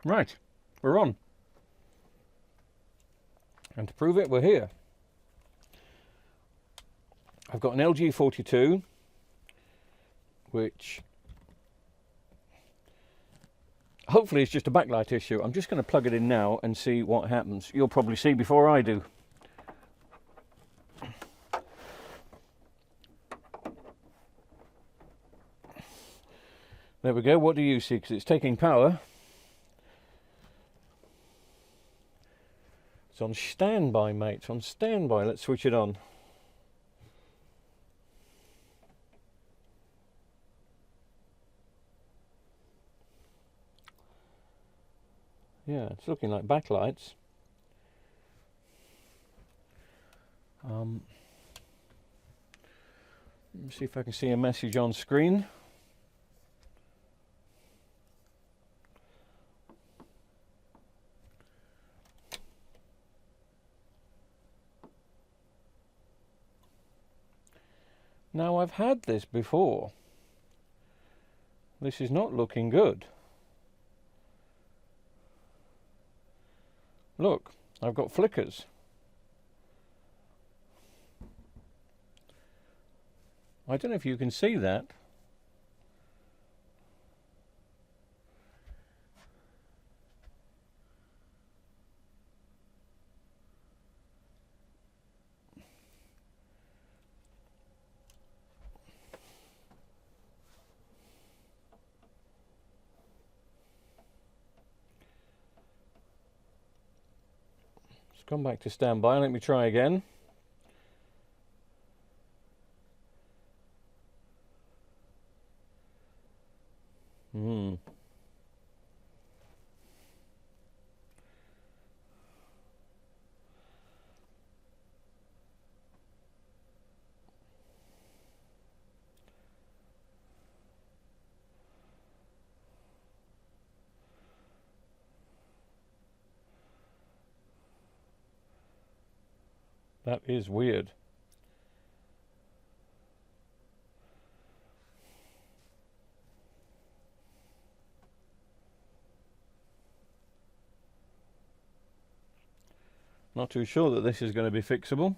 Right, we're on. And to prove it, we're here. I've got an LG 42, which hopefully is just a backlight issue. I'm just going to plug it in now and see what happens. You'll probably see before I do. There we go. What do you see? Because it's taking power. It's on standby, mate. It's on standby. Let's switch it on. Yeah, it's looking like backlights. Let me see if I can see a message on screen. Now, I've had this before. This is not looking good. Look, I've got flickers. I don't know if you can see that. Come back to standby. Let me try again. That is weird. Not too sure that this is going to be fixable.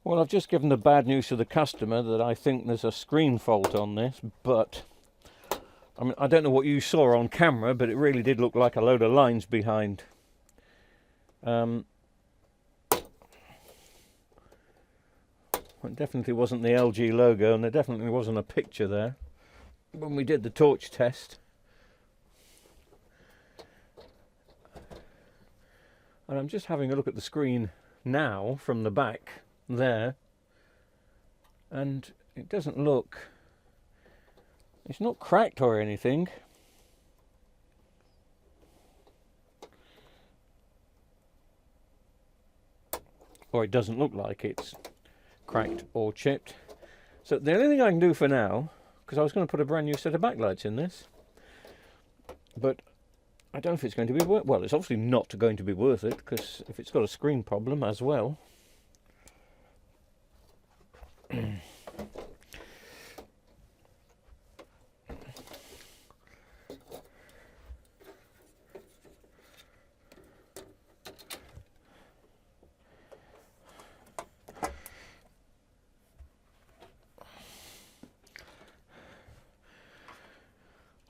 Well, I've just given the bad news to the customer that I think there's a screen fault on this, but I mean, I don't know what you saw on camera, but it really did look like a load of lines behind. It definitely wasn't the LG logo, and there definitely wasn't a picture there when we did the torch test. And I'm just having a look at the screen now from the back there, and it doesn't look, it's not cracked or anything. Or it doesn't look like it's cracked or chipped. So the only thing I can do for now, because I was going to put a brand new set of backlights in this, but I don't know if it's going to be worth, well, it's obviously not going to be worth it, because if it's got a screen problem as well.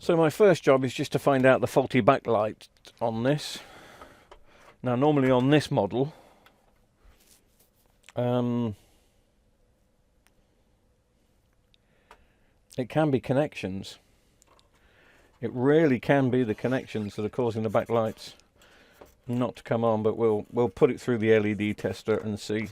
So my first job is just to find out the faulty backlight on this. Now normally on this model, it can be connections. It really can be the connections that are causing the backlights not to come on, but we'll put it through the LED tester and see.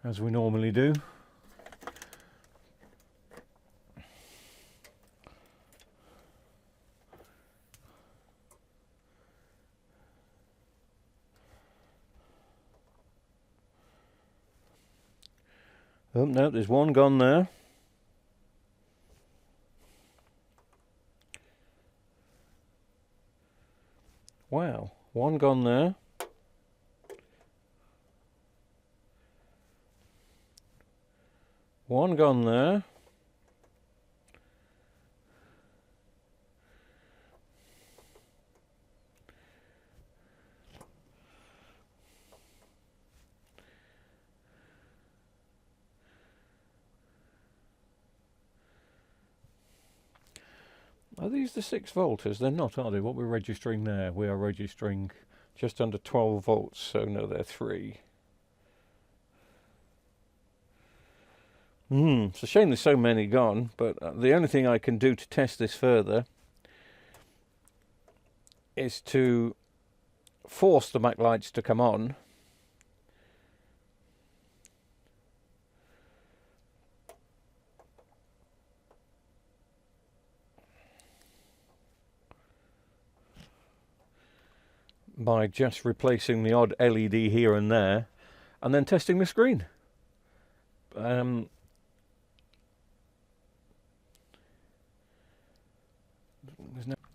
As we normally do. Oh no, there's one gone there. Wow, one gone there. One gone there. Are these the 6 volters? They're not, are they? What we're registering there, we are registering just under 12 volts, so no, they're 3. It's a shame there's so many gone, but the only thing I can do to test this further is to force the backlights to come on. By just replacing the odd LED here and there, and then testing the screen.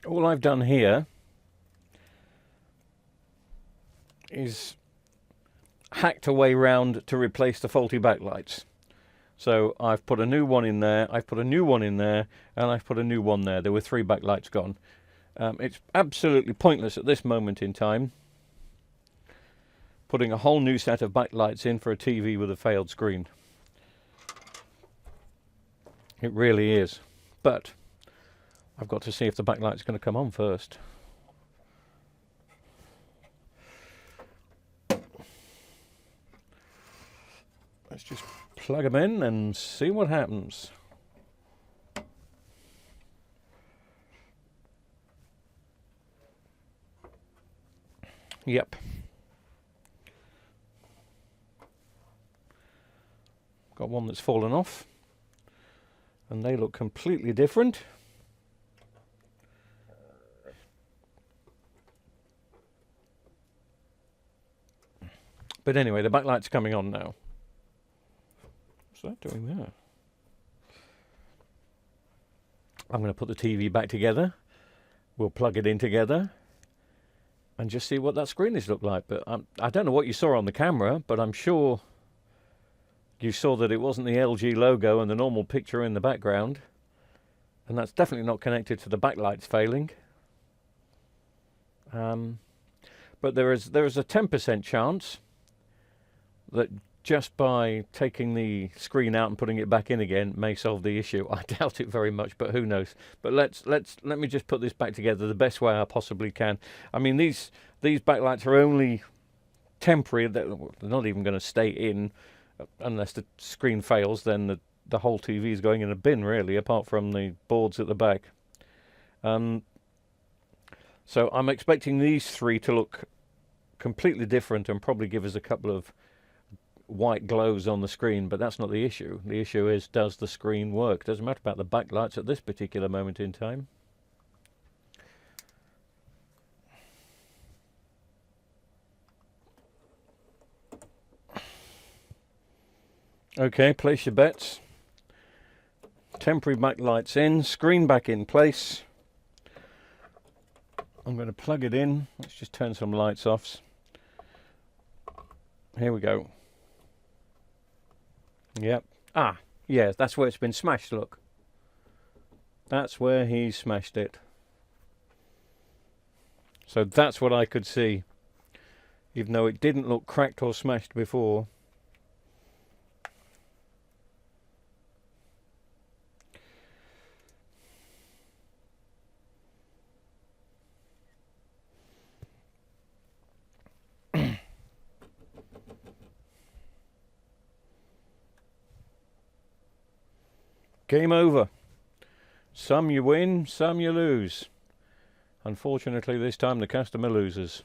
All I've done here is hacked a way round to replace the faulty backlights. So I've put a new one in there, I've put a new one in there, and I've put a new one there. There were 3 backlights gone. It's absolutely pointless at this moment in time putting a whole new set of backlights in for a TV with a failed screen. It really is. But I've got to see if the backlight's going to come on first. Let's just plug them in and see what happens. Yep. Got one that's fallen off, and they look completely different. But anyway, the backlight's coming on now. What's that doing there? I'm going to put the TV back together. We'll plug it in together and just see what that screen is look like. But I don't know what you saw on the camera, but I'm sure you saw that it wasn't the LG logo and the normal picture in the background, and that's definitely not connected to the backlights failing. But there is a 10% chance that just by taking the screen out and putting it back in again may solve the issue. I doubt it very much, but who knows. But let me just put this back together the best way I possibly can. I mean, these backlights are only temporary. They're not even going to stay in unless the screen fails. Then the whole TV is going in a bin, really, apart from the boards at the back. So I'm expecting these 3 to look completely different and probably give us a couple of white glows on the screen, but that's not the issue. The issue is, does the screen work? Doesn't matter about the backlights at this particular moment in time. Okay, place your bets. Temporary backlights in, screen back in place. I'm going to plug it in. Let's just turn some lights off. Here we go. Yep. Ah, yeah, that's where it's been smashed, look. That's where he smashed it. So that's what I could see, even though it didn't look cracked or smashed before. Game over. Some you win, some you lose. Unfortunately, this time the customer loses.